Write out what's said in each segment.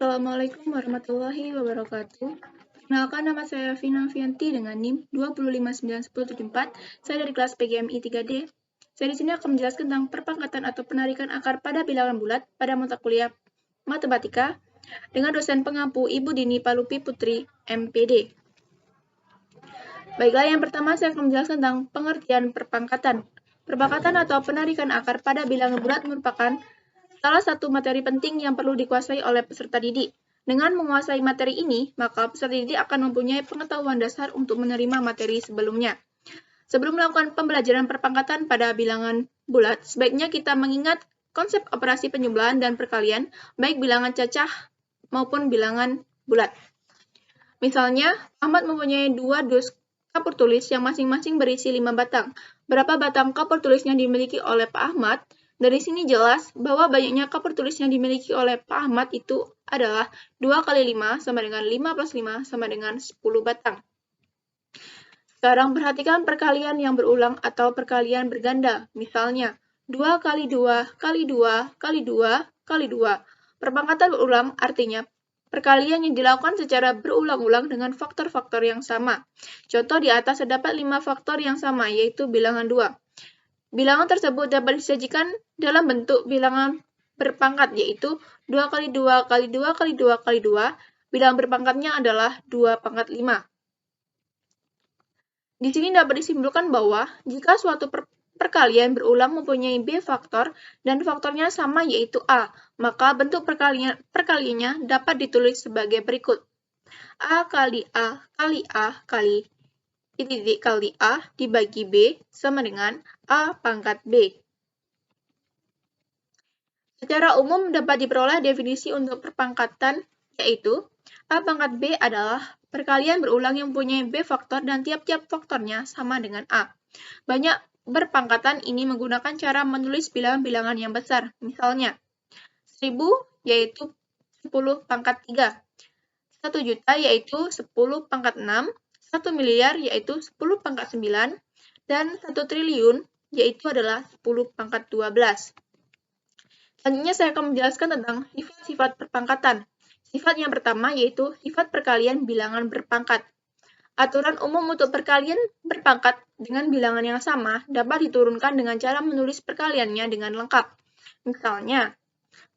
Assalamualaikum warahmatullahi wabarakatuh. Perkenalkan, nama saya Vina Fianti dengan NIM 2591074. Saya dari kelas PGMI 3D. Saya di sini akan menjelaskan tentang perpangkatan atau penarikan akar pada bilangan bulat pada mata kuliah Matematika dengan dosen pengampu Ibu Dini Palupi Putri, MPD. Baiklah, yang pertama saya akan menjelaskan tentang pengertian perpangkatan. Perpangkatan atau penarikan akar pada bilangan bulat merupakan salah satu materi penting yang perlu dikuasai oleh peserta didik. Dengan menguasai materi ini, maka peserta didik akan mempunyai pengetahuan dasar untuk menerima materi sebelumnya. Sebelum melakukan pembelajaran perpangkatan pada bilangan bulat, sebaiknya kita mengingat konsep operasi penjumlahan dan perkalian, baik bilangan cacah maupun bilangan bulat. Misalnya, Ahmad mempunyai 2 dus kapur tulis yang masing-masing berisi 5 batang. Berapa batang kapur tulis yang dimiliki oleh Pak Ahmad? Dari sini jelas bahwa banyaknya kapur tulis yang dimiliki oleh Pak Ahmad itu adalah 2 kali 5 sama dengan 5 plus 5 sama dengan 10 batang. Sekarang perhatikan perkalian yang berulang atau perkalian berganda. Misalnya, 2 kali 2 kali 2 kali 2 kali 2. Perpangkatan berulang artinya perkalian yang dilakukan secara berulang-ulang dengan faktor-faktor yang sama. Contoh di atas terdapat 5 faktor yang sama, yaitu bilangan 2. Bilangan tersebut dapat disajikan dalam bentuk bilangan berpangkat, yaitu 2 kali 2 kali 2 kali 2 kali 2. Bilangan berpangkatnya adalah 2 pangkat 5. Di sini dapat disimpulkan bahwa jika suatu perkalian berulang mempunyai B faktor dan faktornya sama yaitu A, maka bentuk perkaliannya dapat ditulis sebagai berikut. A kali A kali A kali titik kali A dibagi B sama dengan A pangkat B. Secara umum dapat diperoleh definisi untuk perpangkatan, yaitu A pangkat B adalah perkalian berulang yang mempunyai B faktor dan tiap-tiap faktornya sama dengan A. Banyak berpangkatan ini menggunakan cara menulis bilangan-bilangan yang besar. Misalnya, 1000 yaitu 10 pangkat 3, 1 juta yaitu 10 pangkat 6, 1 miliar yaitu 10 pangkat 9, dan 1 triliun yaitu adalah 10 pangkat 12. Selanjutnya saya akan menjelaskan tentang sifat-sifat perpangkatan. Sifat yang pertama yaitu sifat perkalian bilangan berpangkat. Aturan umum untuk perkalian berpangkat dengan bilangan yang sama dapat diturunkan dengan cara menulis perkaliannya dengan lengkap. Misalnya,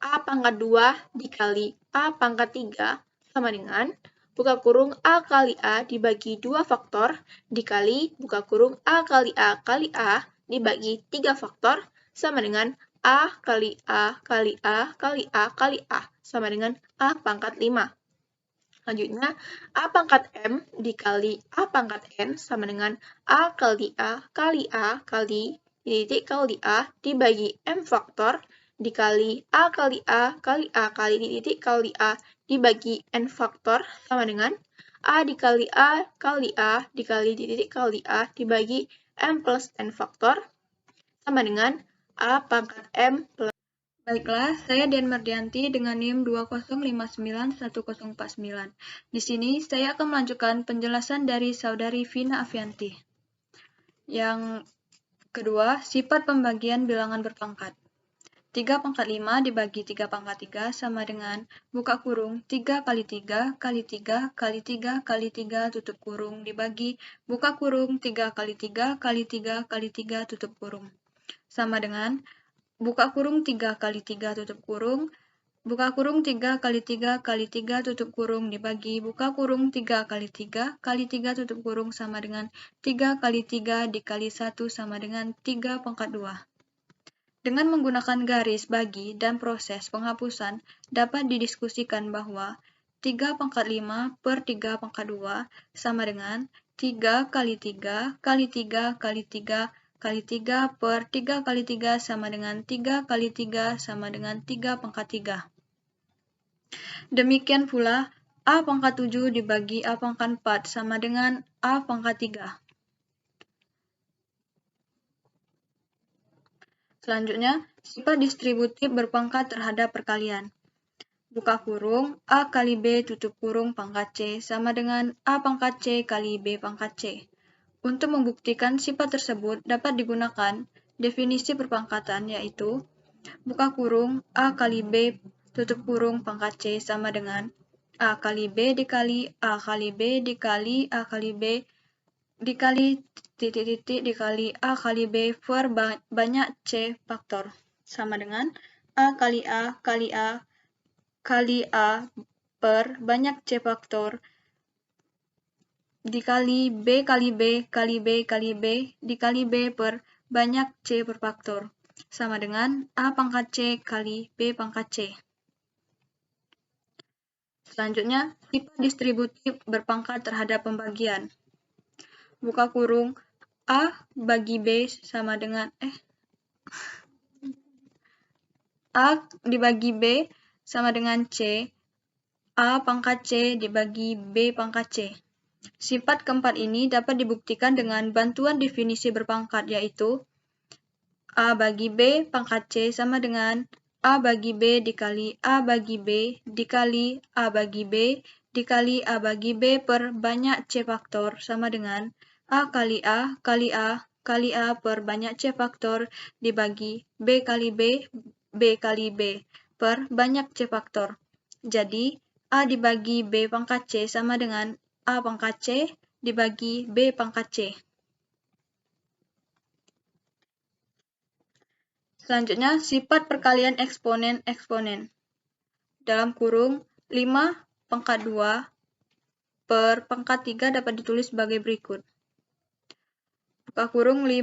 A pangkat 2 dikali A pangkat 3 sama dengan buka kurung A kali A dibagi 2 faktor dikali buka kurung A kali A kali A dibagi 3 faktor sama dengan A kali A kali A kali A kali A sama dengan A pangkat 5. Selanjutnya, A pangkat M dikali A pangkat N sama dengan A kali A kali A kali titik kali A dibagi M faktor dikali A kali A kali A kali titik kali A dibagi N faktor sama dengan A dikali A kali A dikali titik kali A dibagi M plus N faktor sama dengan A pangkat M plus. Baiklah, saya Dian Mardianti dengan NIM 2059149. Di sini saya akan melanjutkan penjelasan dari saudari Vina Afianti. Yang kedua, sifat pembagian bilangan berpangkat. 3 pangkat 5 dibagi 3 pangkat 3 sama dengan buka kurung 3 kali 3 kali 3 kali 3 kali 3 tutup kurung dibagi buka kurung 3 kali 3 kali 3 kali 3 tutup kurung sama dengan buka kurung 3 kali 3 tutup kurung, buka kurung 3 kali 3 kali 3 tutup kurung dibagi buka kurung 3 kali 3 kali 3 tutup kurung sama dengan 3 kali 3 dikali 1 sama dengan 3 pangkat 2. Dengan menggunakan garis bagi dan proses penghapusan dapat didiskusikan bahwa 3 pangkat 5 per 3 pangkat 2 sama dengan 3 kali 3 kali 3 kali 3 kali 3 per 3 kali 3 sama dengan 3 kali 3 sama dengan 3 pangkat 3. Demikian pula A pangkat 7 dibagi A pangkat 4 sama dengan A pangkat 3. Selanjutnya, sifat distributif berpangkat terhadap perkalian. Buka kurung A kali B tutup kurung pangkat C sama dengan A pangkat C kali B pangkat C. Untuk membuktikan sifat tersebut dapat digunakan definisi perpangkatan yaitu buka kurung A kali B tutup kurung pangkat C sama dengan A kali B dikali A kali B dikali A kali B dikali titik-titik dikali A kali B per banyak C faktor sama dengan A kali A kali A kali A per banyak C faktor dikali B kali B kali B kali B dikali B per banyak C per faktor sama dengan A pangkat C kali B pangkat C. Selanjutnya, sifat distributif berpangkat terhadap pembagian. Buka kurung A bagi B sama dengan A dibagi B sama dengan C, A pangkat C dibagi B pangkat C. Sifat keempat ini dapat dibuktikan dengan bantuan definisi berpangkat, yaitu A bagi B pangkat C sama dengan A bagi B dikali A bagi B dikali A bagi B dikali A bagi B per banyak C faktor sama dengan A kali A kali A kali A per banyak C faktor dibagi B kali B B kali B per banyak C faktor. Jadi, A dibagi B pangkat C sama dengan A pangkat C dibagi B pangkat C. Selanjutnya, sifat perkalian eksponen-eksponen. Dalam kurung, 5 pangkat 2 per pangkat 3 dapat ditulis sebagai berikut. Buka kurung 5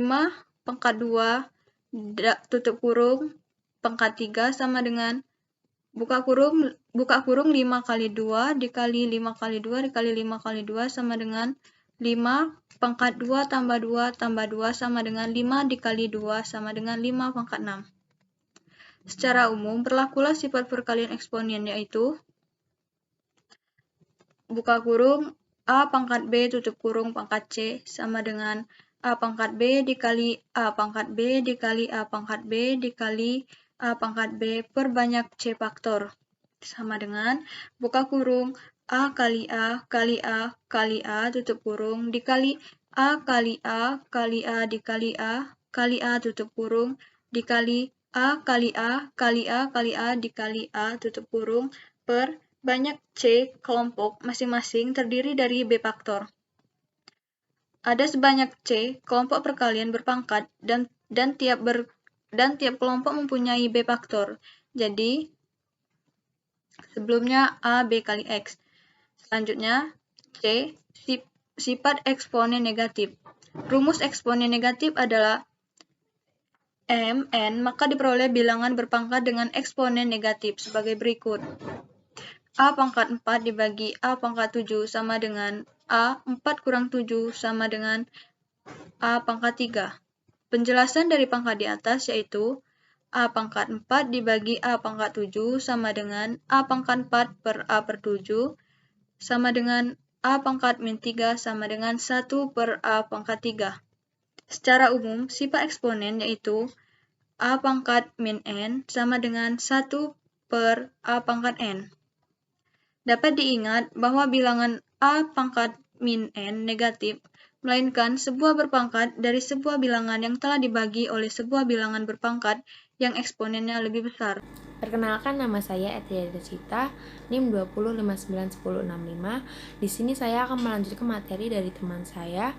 pangkat 2 tutup kurung pangkat 3 sama dengan buka kurung 5 kali 2 dikali 5 kali 2 dikali 5 kali 2 sama dengan 5 pangkat 2 tambah 2 tambah 2 sama dengan 5 dikali 2 sama dengan 5 pangkat 6. Secara umum, berlakulah sifat perkalian eksponen, yaitu buka kurung A pangkat B tutup kurung pangkat C sama dengan A pangkat B dikali A pangkat B dikali A pangkat B dikali A pangkat B per banyak C faktor sama dengan buka kurung A kali A kali A kali A tutup kurung dikali A kali A kali A dikali A kali A tutup kurung dikali A kali A kali A kali A dikali A tutup kurung per banyak C kelompok masing-masing terdiri dari B faktor. Ada sebanyak C kelompok perkalian berpangkat dan tiap kelompok mempunyai B faktor. Jadi, sebelumnya A, B kali X. Selanjutnya, C, sifat eksponen negatif. Rumus eksponen negatif adalah Mn, maka diperoleh bilangan berpangkat dengan eksponen negatif sebagai berikut. A pangkat 4 dibagi A pangkat 7 sama dengan A 4 kurang 7 sama dengan A pangkat 3. Penjelasan dari pangkat di atas yaitu A pangkat 4 dibagi A pangkat 7 sama dengan A pangkat 4 per A per 7 sama dengan A pangkat min 3 sama dengan 1 per A pangkat 3. Secara umum, sifat eksponen yaitu A pangkat min N sama dengan 1 per A pangkat N. Dapat diingat bahwa bilangan A pangkat min N negatif, melainkan sebuah berpangkat dari sebuah bilangan yang telah dibagi oleh sebuah bilangan berpangkat yang eksponennya lebih besar. Perkenalkan, nama saya Etia Desita, NIM 20591065. Di sini saya akan melanjutkan materi dari teman saya.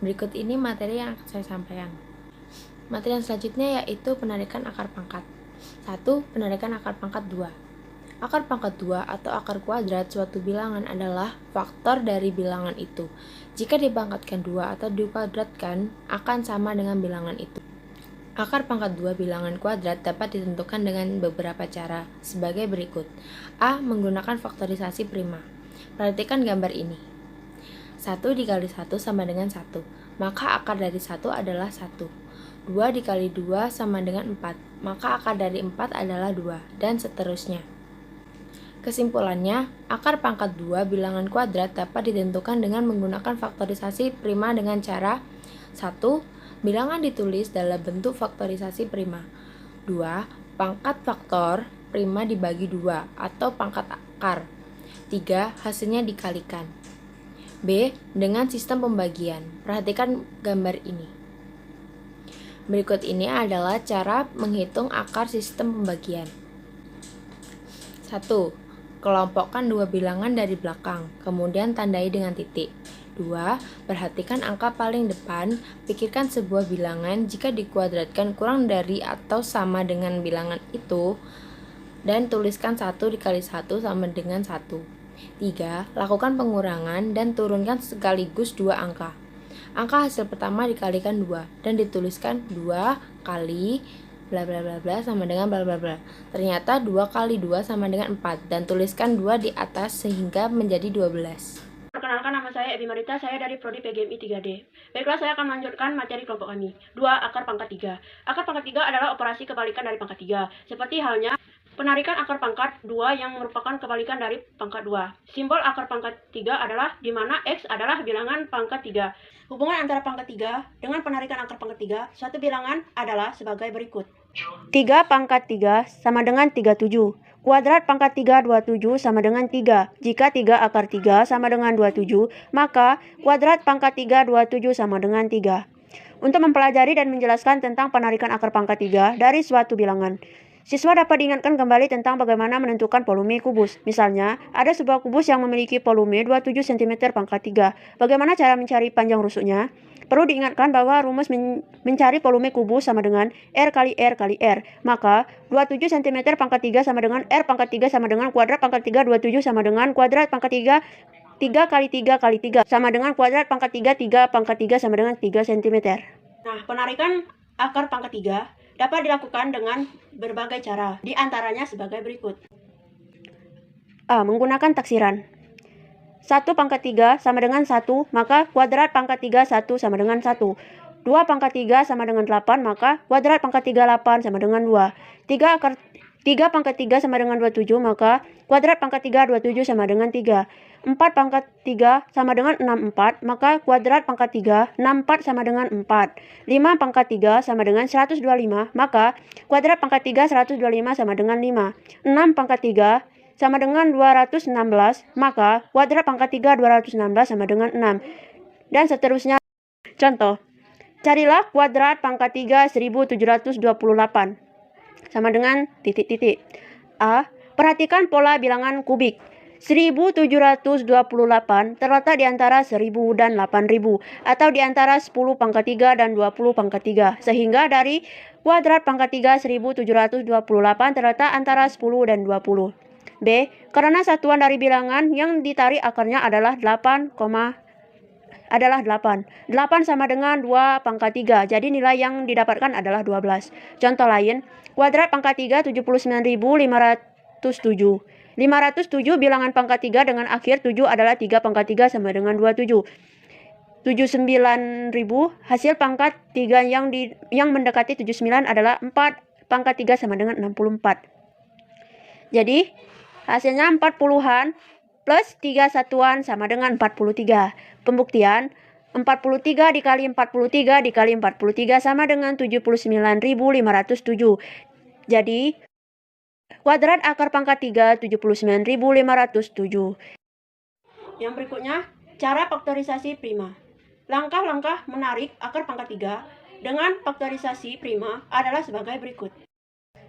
Berikut ini materi yang akan saya sampaikan. Materi yang selanjutnya yaitu penarikan akar pangkat. 1. Penarikan akar pangkat 2. Akar pangkat 2 atau akar kuadrat suatu bilangan adalah faktor dari bilangan itu. Jika dipangkatkan 2 atau dikuadratkan, akan sama dengan bilangan itu. Akar pangkat 2 bilangan kuadrat dapat ditentukan dengan beberapa cara, sebagai berikut. A. Menggunakan faktorisasi prima. Perhatikan gambar ini. 1 dikali 1 sama dengan 1, maka akar dari 1 adalah 1. 2 dikali 2 sama dengan 4, maka akar dari 4 adalah 2, dan seterusnya. Kesimpulannya, akar pangkat 2 bilangan kuadrat dapat ditentukan dengan menggunakan faktorisasi prima dengan cara 1. Bilangan ditulis dalam bentuk faktorisasi prima. 2. Pangkat faktor prima dibagi 2 atau pangkat akar. 3. Hasilnya dikalikan. B. Dengan sistem pembagian. Perhatikan gambar ini. Berikut ini adalah cara menghitung akar sistem pembagian. 1. Kelompokkan dua bilangan dari belakang, kemudian tandai dengan titik. 2. Perhatikan angka paling depan, pikirkan sebuah bilangan jika dikuadratkan kurang dari atau sama dengan bilangan itu, dan tuliskan 1 dikali 1 sama dengan 1. 3. Lakukan pengurangan dan turunkan sekaligus dua angka. Angka hasil pertama dikalikan 2 dan dituliskan 2 kali bla bla bla bla sama dengan bla bla bla. Ternyata 2 kali 2 sama dengan 4 dan tuliskan 2 di atas sehingga menjadi 12. Perkenalkan, nama saya Ebi Marita, saya dari Prodi PGMI 3D. Baiklah, saya akan melanjutkan materi kelompok kami. 2. Akar pangkat 3. Akar pangkat 3 adalah operasi kebalikan dari pangkat 3. Seperti halnya penarikan akar pangkat 2 yang merupakan kebalikan dari pangkat 2. Simbol akar pangkat 3 adalah di mana X adalah bilangan pangkat 3. Hubungan antara pangkat 3 dengan penarikan akar pangkat 3 suatu bilangan adalah sebagai berikut. 3 pangkat 3 sama dengan 37. Kuadrat pangkat 3 27 sama dengan 3. Jika 3 akar 3 sama dengan 27, maka kuadrat pangkat 3 27 sama dengan 3. Untuk mempelajari dan menjelaskan tentang penarikan akar pangkat 3 dari suatu bilangan, siswa dapat diingatkan kembali tentang bagaimana menentukan volume kubus. Misalnya, ada sebuah kubus yang memiliki volume 27 cm pangkat 3. Bagaimana cara mencari panjang rusuknya? Perlu diingatkan bahwa rumus mencari volume kubus sama dengan R kali R kali R. Maka, 27 cm pangkat 3 sama dengan R pangkat 3 sama dengan kuadrat pangkat 3 27 sama dengan kuadrat pangkat 3 3 kali 3 kali 3 sama dengan kuadrat pangkat 3 3 pangkat 3 sama dengan 3 cm. Nah, penarikan akar pangkat 3 dapat dilakukan dengan berbagai cara, di antaranya sebagai berikut. A. Menggunakan taksiran. 1 pangkat 3 sama dengan 1, maka kuadrat pangkat 3 1 sama dengan 1. 2 pangkat 3 sama dengan 8, maka kuadrat pangkat 3 8 sama dengan 2. 3 pangkat 3 sama dengan 27, maka kuadrat pangkat 3 27 sama dengan 3. 4 pangkat 3 sama dengan 64, maka kuadrat pangkat 3 64 sama dengan 4. 5 pangkat 3 sama dengan 125, maka kuadrat pangkat 3 125 sama dengan 5. 6 pangkat 3 sama dengan 216, maka kuadrat pangkat 3 216 sama dengan 6. Dan seterusnya. Contoh, carilah kuadrat pangkat 3 1728 sama dengan titik-titik. A. Perhatikan pola bilangan kubik. 1728 terletak di antara 1000 dan 8000 atau di antara 10 pangkat 3 dan 20 pangkat 3. Sehingga dari kuadrat pangkat 3 1728 terletak antara 10 dan 20. B. Karena satuan dari bilangan yang ditarik akarnya adalah 8 sama dengan 2 pangkat 3. Jadi nilai yang didapatkan adalah 12. Contoh lain, kuadrat pangkat 3 79.507. 507 bilangan pangkat 3 dengan akhir 7 adalah 3 pangkat 3 sama dengan 27. 79.000 hasil pangkat 3 yang mendekati 79 adalah 4 pangkat 3 sama dengan 64. Jadi hasilnya 40-an plus 3 satuan sama dengan 43. Pembuktian, 43 dikali 43 dikali 43 sama dengan 79.507. Jadi, kuadrat akar pangkat 3 79.507. Yang berikutnya, cara faktorisasi prima. Langkah-langkah menarik akar pangkat 3 dengan faktorisasi prima adalah sebagai berikut.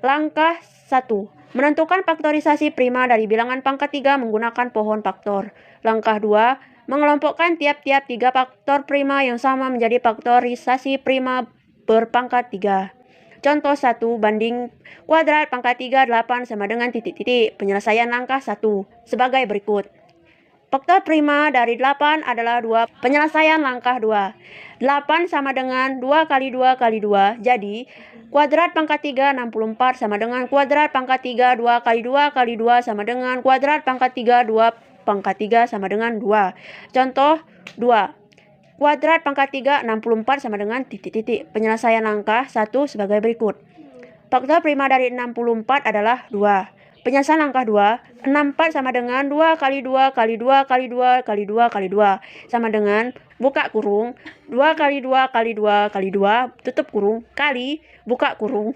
Langkah 1. Menentukan faktorisasi prima dari bilangan pangkat 3 menggunakan pohon faktor. Langkah 2. Mengelompokkan tiap-tiap 3 faktor prima yang sama menjadi faktorisasi prima berpangkat 3. Contoh 1 banding kuadrat pangkat 3 8 sama dengan titik-titik. Penyelesaian langkah 1 sebagai berikut. Faktor prima dari 8 adalah 2. Penyelesaian langkah 2. 8 sama dengan 2 kali 2 kali 2. Jadi, kuadrat pangkat 3 64 sama dengan kuadrat pangkat 3 2 kali 2 kali 2 sama dengan kuadrat pangkat 3 2 pangkat 3 sama dengan 2. Contoh 2. Kuadrat pangkat 3 64 sama dengan titik-titik. Penyelesaian langkah 1 sebagai berikut. Faktor prima dari 64 adalah 2. Penyelesaian langkah 2, 64 sama dengan 2 kali 2 kali 2 kali 2 kali 2 kali 2 sama dengan buka kurung 2 kali 2 kali 2 kali 2 tutup kurung kali buka kurung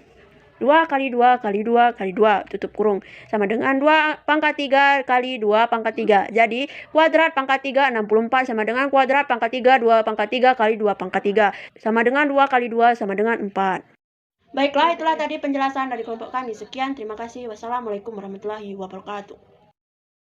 2 kali 2 kali 2 kali 2 tutup kurung sama dengan 2 pangkat 3 kali 2 pangkat 3. Jadi kuadrat pangkat 3 64 sama dengan kuadrat pangkat 3 2 pangkat 3 kali 2 pangkat 3 sama dengan 2 kali 2 sama dengan 4. Baiklah, itulah tadi penjelasan dari kelompok kami. Sekian, terima kasih. Wassalamualaikum warahmatullahi wabarakatuh.